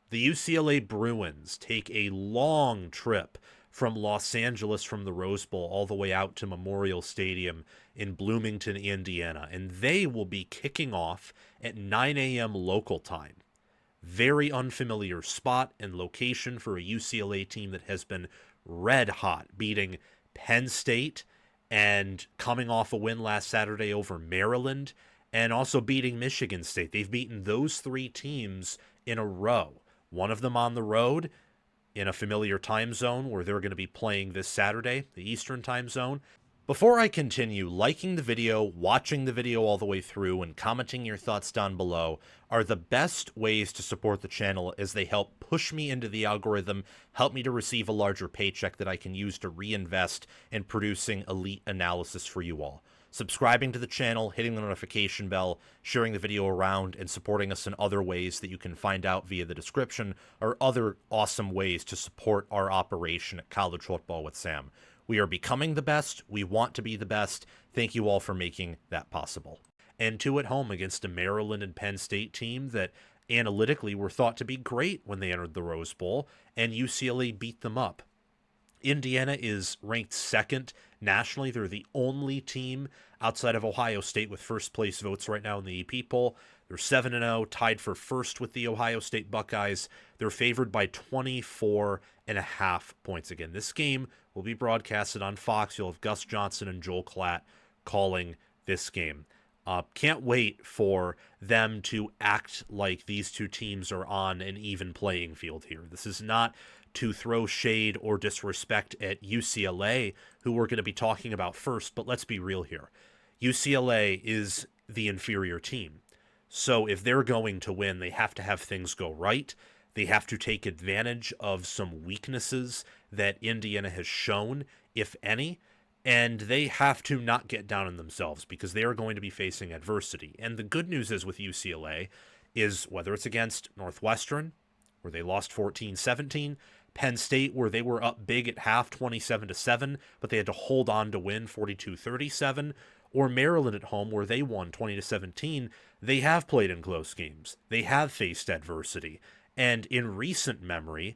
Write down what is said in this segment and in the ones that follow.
The UCLA Bruins take a long trip from Los Angeles from the Rose Bowl all the way out to Memorial Stadium in Bloomington, Indiana, and they will be kicking off at 9 a.m. local time. Very unfamiliar spot and location for a UCLA team that has been red hot, beating Penn State and coming off a win last Saturday over Maryland and also beating Michigan State. They've beaten those three teams in a row. One of them on the road in a familiar time zone where they're going to be playing this Saturday, the Eastern time zone. Before I continue, liking the video, watching the video all the way through, and commenting your thoughts down below are the best ways to support the channel as they help push me into the algorithm, help me to receive a larger paycheck that I can use to reinvest in producing elite analysis for you all. Subscribing to the channel, hitting the notification bell, sharing the video around, and supporting us in other ways that you can find out via the description are other awesome ways to support our operation at College Football with Sam. We are becoming the best. We want to be the best. Thank you all for making that possible. And two at home against a Maryland and Penn State team that analytically were thought to be great when they entered the Rose Bowl, and UCLA beat them up. Indiana is ranked second nationally. They're the only team outside of Ohio State with first place votes right now in the EP poll. They're 7-0, tied for first with the Ohio State Buckeyes. They're favored by 24.5 points. Again, this game will be broadcasted on Fox. You'll have Gus Johnson and Joel Klatt calling this game. Can't wait for them to act like these two teams are on an even playing field here. This is not to throw shade or disrespect at UCLA, who we're going to be talking about first, but let's be real here. UCLA is the inferior team. So if they're going to win, they have to have things go right. They have to take advantage of some weaknesses that Indiana has shown, if any, and they have to not get down on themselves because they are going to be facing adversity. And the good news is with UCLA is whether it's against Northwestern, where they lost 14-17, Penn State, where they were up big at half 27-7, but they had to hold on to win 42-37, or Maryland at home, where they won 20-17, they have played in close games. They have faced adversity. And in recent memory,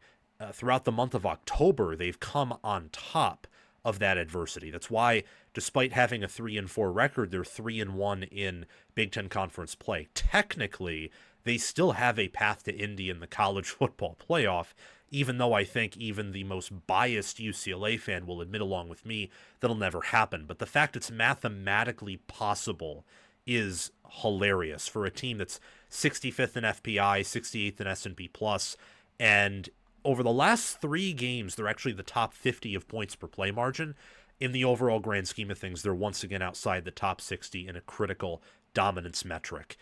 throughout the month of October, they've come on top of that adversity. That's why, despite having a 3-4 record, they're 3-1 in Big Ten Conference play. Technically, they still have a path to Indy in the college football playoff, even though I think even the most biased UCLA fan will admit along with me that'll never happen. But the fact it's mathematically possible is hilarious for a team that's 65th in FPI, 68th in S&P+, and over the last 3 games, they're actually the top 50 of points per play margin. In the overall grand scheme of things, they're once again outside the top 60 in a critical dominance metric.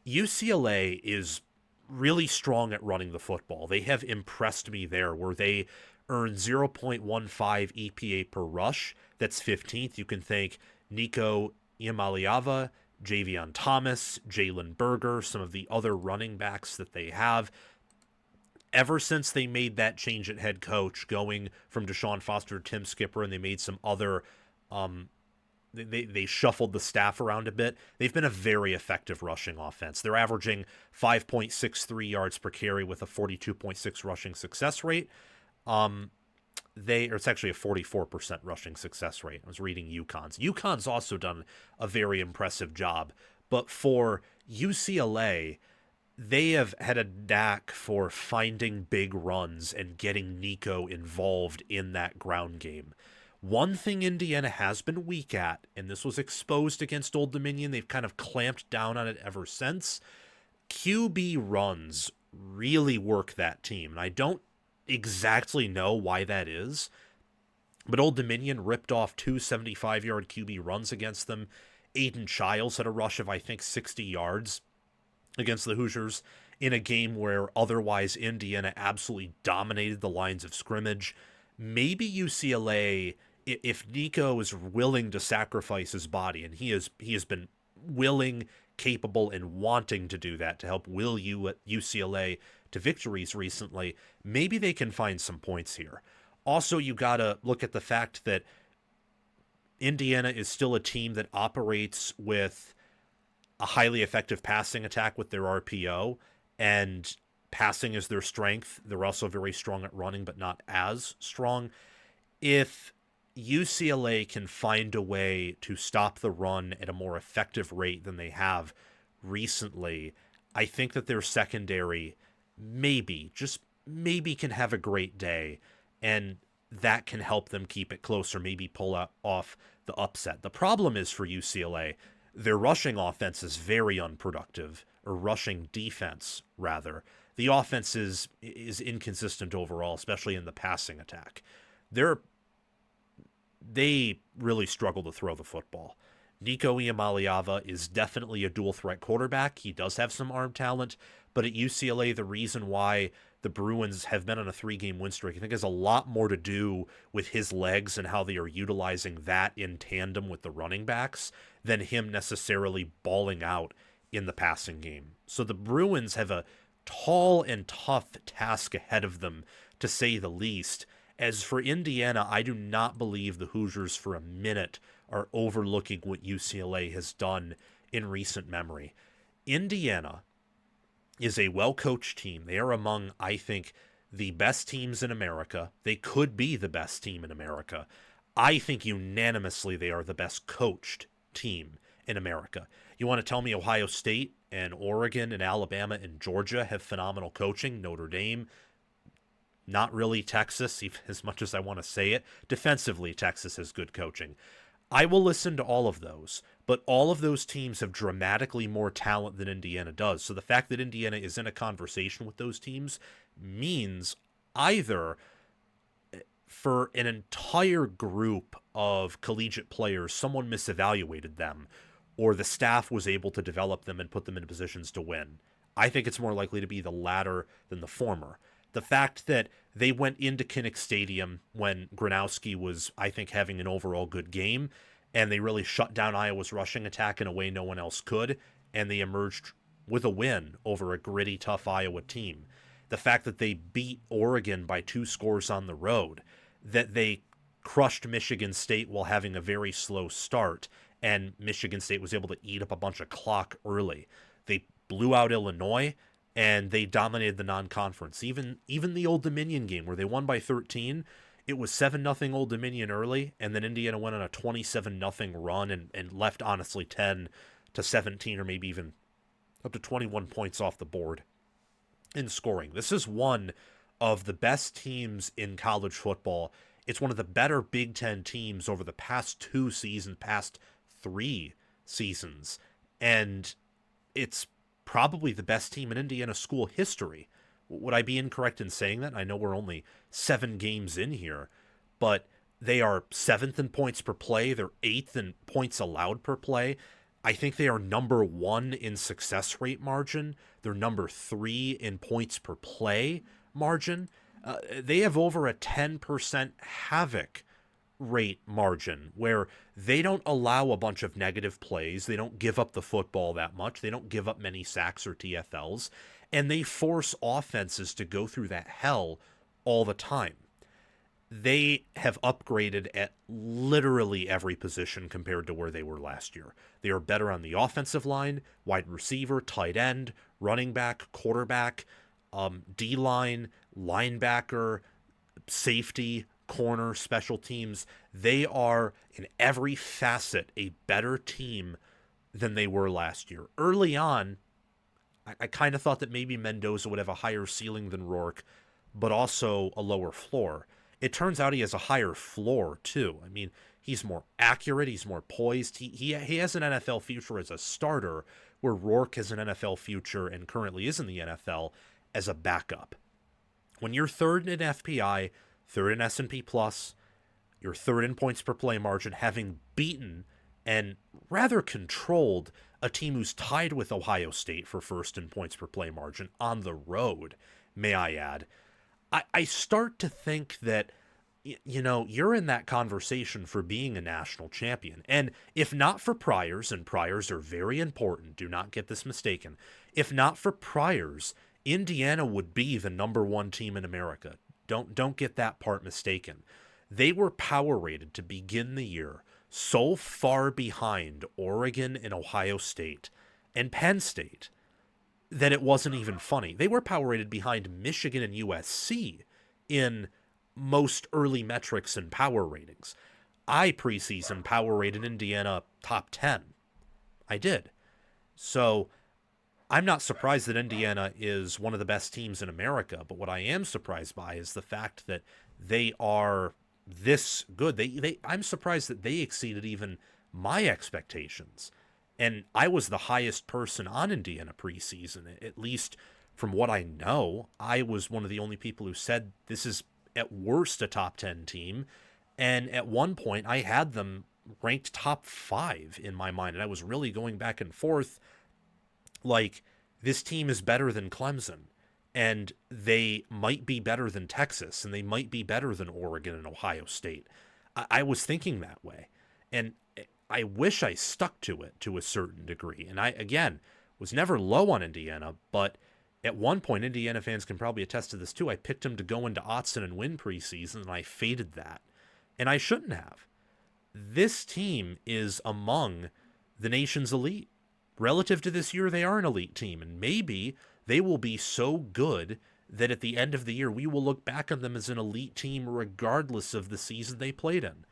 UCLA is really strong at running the football. They have impressed me there, where they earn 0.15 EPA per rush. That's 15th. You can thank Nico, Iamaleava, Javion Thomas, Jalen Berger, some of the other running backs that they have. Ever since they made that change at head coach, going from Deshaun Foster to Tim Skipper, and they made some other, they shuffled the staff around a bit, they've been a very effective rushing offense. They're averaging 5.63 yards per carry with a 42.6 rushing success rate. It's actually a 44% rushing success rate. I was reading UConn's. UConn's also done a very impressive job, but for UCLA, they have had a knack for finding big runs and getting Nico involved in that ground game. One thing Indiana has been weak at, and this was exposed against Old Dominion, they've kind of clamped down on it ever since. QB runs really work that team, and I don't exactly know why that is, but Old Dominion ripped off 2 75-yard QB runs against them. Aiden Childs had a rush of, I think, 60 yards against the Hoosiers in a game where otherwise Indiana absolutely dominated the lines of scrimmage. Maybe UCLA, if Nico is willing to sacrifice his body, and he has been willing, capable, and wanting to do that to help will UCLA to victories recently, maybe they can find some points here. Also, you got to look at the fact that Indiana is still a team that operates with a highly effective passing attack with their RPO, and Passing is their strength. They're also very strong at running, but not as strong. If UCLA can find a way to stop the run at a more effective rate than they have recently, I think that their secondary maybe, just maybe, can have a great day, and that can help them keep it closer, maybe pull off the upset. The problem is for UCLA, their rushing offense is very unproductive, or rushing defense, rather. The offense is inconsistent overall, especially in the passing attack. They really struggle to throw the football. Nico Iamaleava is definitely a dual threat quarterback. He does have some arm talent, but at UCLA, the reason why the Bruins have been on a 3-game win streak, I think, has a lot more to do with his legs and how they are utilizing that in tandem with the running backs than him necessarily balling out in the passing game. So the Bruins have a tall and tough task ahead of them, to say the least. As for Indiana, I do not believe the Hoosiers for a minute are overlooking what UCLA has done in recent memory. Indiana is a well-coached team. They are among, I think, the best teams in America. They could be the best team in America. I think unanimously they are the best coached team in America. You want to tell me Ohio State and Oregon and Alabama and Georgia have phenomenal coaching? Notre Dame, not really. Texas, as much as I want to say it. Defensively, Texas has good coaching. I will listen to all of those, but all of those teams have dramatically more talent than Indiana does. So the fact that Indiana is in a conversation with those teams means either for an entire group of collegiate players, someone misevaluated them, or the staff was able to develop them and put them in positions to win. I think it's more likely to be the latter than the former. The fact that they went into Kinnick Stadium when Gronowski was, I think, having an overall good game, and they really shut down Iowa's rushing attack in a way no one else could, and they emerged with a win over a gritty, tough Iowa team. The fact that they beat Oregon by 2 scores on the road, that they crushed Michigan State while having a very slow start, and Michigan State was able to eat up a bunch of clock early. They blew out Illinois, and they dominated the non-conference. Even the Old Dominion game where they won by 13, it was 7-0 Old Dominion early, and then Indiana went on a 27-0 run and left, honestly, 10 to 17 or maybe even up to 21 points off the board in scoring. This is one of the best teams in college football. It's one of the better Big Ten teams over the past 2 seasons, past 3 seasons, and it's probably the best team in Indiana school history. Would I be incorrect in saying that? I know we're only 7 games in here, but they are 7th in points per play. They're 8th in points allowed per play. I think they are number 1 in success rate margin. They're number 3 in points per play margin. They have over a 10% havoc rate margin where they don't allow a bunch of negative plays. They don't give up the football that much. They don't give up many sacks or TFLs, and they force offenses to go through that hell all the time. They have upgraded at literally every position compared to where they were last year. They are better on the offensive line, wide receiver, tight end, running back, quarterback, D-line, linebacker, safety, corner, special teams. They are in every facet a better team than they were last year. Early on, I kind of thought that maybe Mendoza would have a higher ceiling than Rourke, but also a lower floor. It turns out he has a higher floor too. I mean, he's more accurate, he's more poised. He has an NFL future as a starter, where Rourke has an NFL future and currently is in the NFL as a backup. When you're 3rd in FPI, 3rd in S&P Plus, you're 3rd in points per play margin, having beaten and rather controlled a team who's tied with Ohio State for 1st in points per play margin on the road, may I add. I start to think that, you're in that conversation for being a national champion. And if not for priors, and priors are very important, do not get this mistaken, if not for priors, Indiana would be the number 1 team in America. Don't get that part mistaken. They were power rated to begin the year so far behind Oregon and Ohio State and Penn State that it wasn't even funny. They were power rated behind Michigan and USC in most early metrics and power ratings. I preseason power rated Indiana top 10. I did. So I'm not surprised that Indiana is one of the best teams in America, but what I am surprised by is the fact that they are this good. I'm surprised that they exceeded even my expectations. And I was the highest person on Indiana preseason, at least from what I know. I was one of the only people who said this is at worst a top 10 team. And at one point, I had them ranked top 5 in my mind. And I was really going back and forth like, this team is better than Clemson. And they might be better than Texas. And they might be better than Oregon and Ohio State. I was thinking that way. And I wish I stuck to it to a certain degree. And I, again, was never low on Indiana, but at one point, Indiana fans can probably attest to this too. I picked them to go into Autzen and win preseason, and I faded that. And I shouldn't have. This team is among the nation's elite. Relative to this year, they are an elite team, and maybe they will be so good that at the end of the year, we will look back on them as an elite team regardless of the season they played in.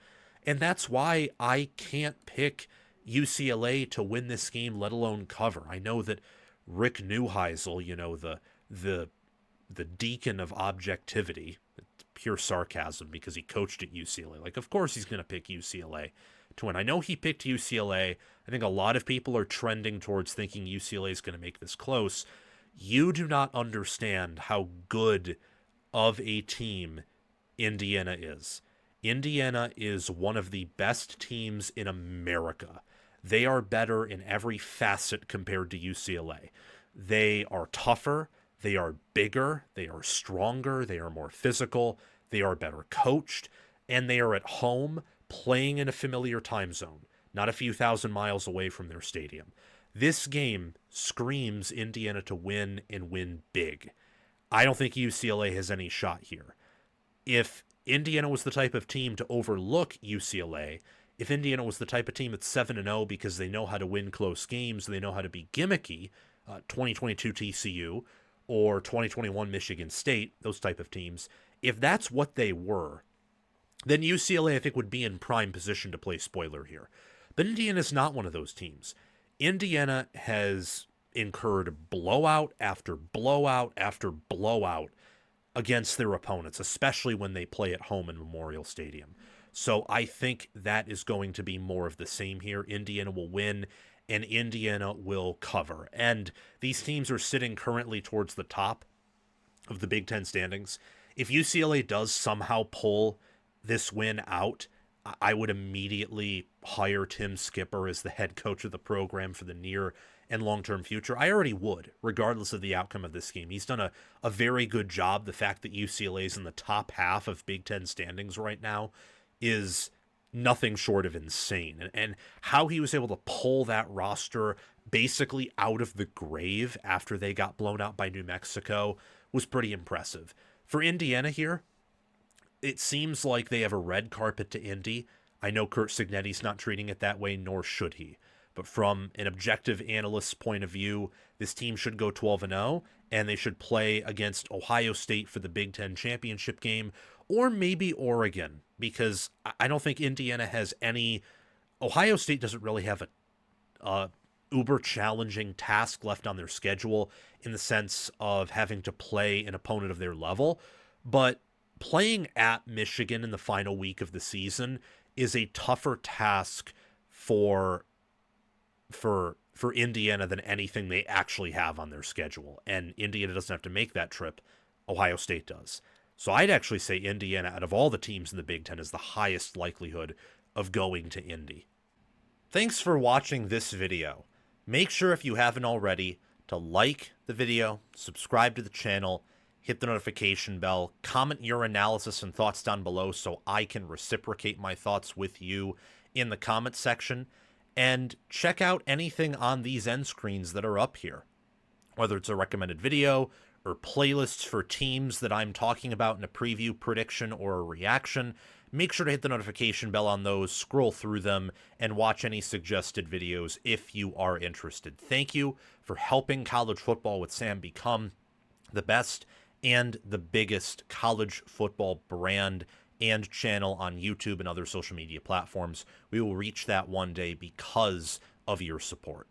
And that's why I can't pick UCLA to win this game, let alone cover. I know that Rick Neuheisel, you know, the deacon of objectivity, it's pure sarcasm because he coached at UCLA. Like, of course he's going to pick UCLA to win. I know he picked UCLA. I think a lot of people are trending towards thinking UCLA is going to make this close. You do not understand how good of a team Indiana is. Indiana is one of the best teams in America. They are better in every facet compared to UCLA. They are tougher, they are bigger, they are stronger, they are more physical, they are better coached, and they are at home playing in a familiar time zone, not a few thousand miles away from their stadium. This game screams Indiana to win and win big. I don't think UCLA has any shot here. If Indiana was the type of team to overlook UCLA, if Indiana was the type of team that's 7-0 because they know how to win close games, they know how to be gimmicky, 2022 TCU or 2021 Michigan State, those type of teams, if that's what they were, then UCLA, I think, would be in prime position to play spoiler here. But Indiana's not one of those teams. Indiana has incurred blowout after blowout after blowout against their opponents, especially when they play at home in Memorial Stadium. So I think that is going to be more of the same here. Indiana will win, and Indiana will cover. And these teams are sitting currently towards the top of the Big Ten standings. If UCLA does somehow pull this win out, I would immediately hire Tim Skipper as the head coach of the program for the near and long-term future. I already would, regardless of the outcome of this game. He's done a very good job. The fact that UCLA is in the top half of Big Ten standings right now is nothing short of insane. And how he was able to pull that roster basically out of the grave after they got blown out by New Mexico was pretty impressive. For Indiana here, it seems like they have a red carpet to Indy. I know Curt Cignetti's not treating it that way, nor should he. But from an objective analyst's point of view, this team should go 12-0, and they should play against Ohio State for the Big Ten championship game, or maybe Oregon, because I don't think Indiana has any... Ohio State doesn't really have a uber challenging task left on their schedule in the sense of having to play an opponent of their level, but playing at Michigan in the final week of the season is a tougher task for Indiana than anything they actually have on their schedule. And Indiana doesn't have to make that trip. Ohio State does. So I'd actually say Indiana, out of all the teams in the Big Ten, is the highest likelihood of going to Indy. Thanks for watching this video. Make sure, if you haven't already, to like the video, subscribe to the channel, hit the notification bell, comment your analysis and thoughts down below so I can reciprocate my thoughts with you in the comment section, and check out anything on these end screens that are up here, whether it's a recommended video or playlists for teams that I'm talking about in a preview, prediction, or a reaction, make sure to hit the notification bell on those, scroll through them, and watch any suggested videos if you are interested. Thank you for helping College Football with Sam become the best and the biggest college football brand and channel on YouTube and other social media platforms. We will reach that one day because of your support.